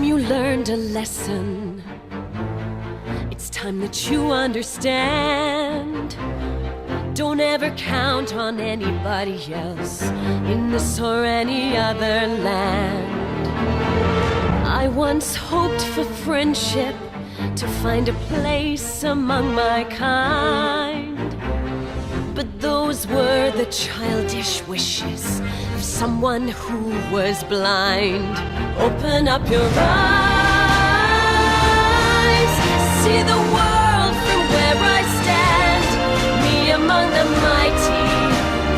time you learned a lesson. It's time that you understand. Don't ever count on anybody else in this or any other land. I once hoped for friendship, to find a place among my kind. But those were the childish wishes of someone who was blind. Open up your eyes, see the world from where I stand. Me among the mighty,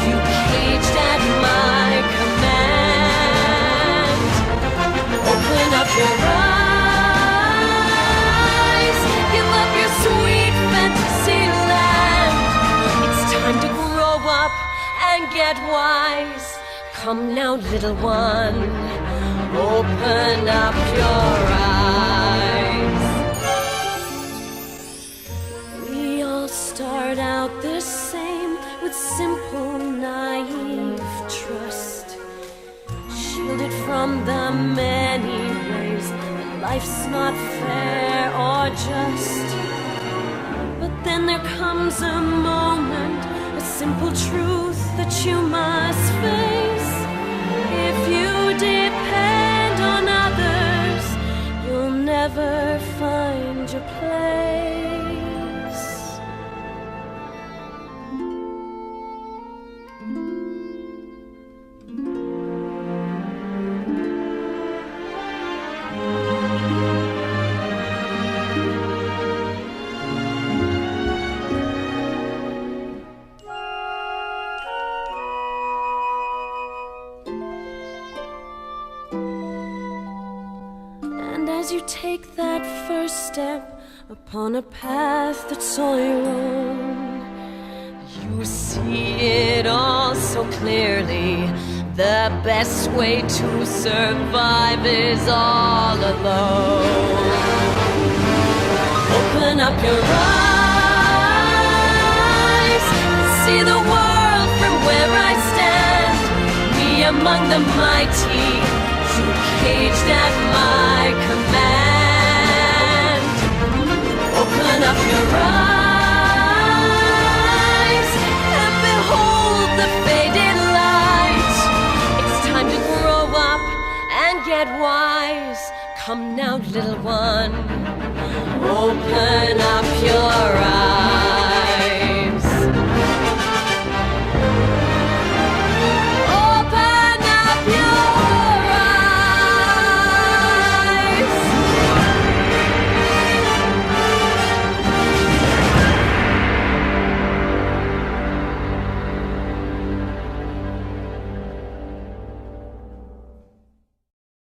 you caged at my command. Open up your eyes, give up your sweet fantasy land. It's time to grow up and get wise. Come now, little one, open up your eyes. We all start out the same, with simple, naive trust, shielded from the many ways that life's not fair or just. But then there comes a moment, a simple truth that you must face. If you depend on others, you'll never find your place. As you take that first step upon a path that's all your own, you see it all so clearly. The best way to survive is all alone. Open up your eyes, see the world from where I stand. Me among the mighty, you caged at my command. Open up your eyes and behold the faded light. It's time to grow up and get wise. Come now, little one, open up your eyes.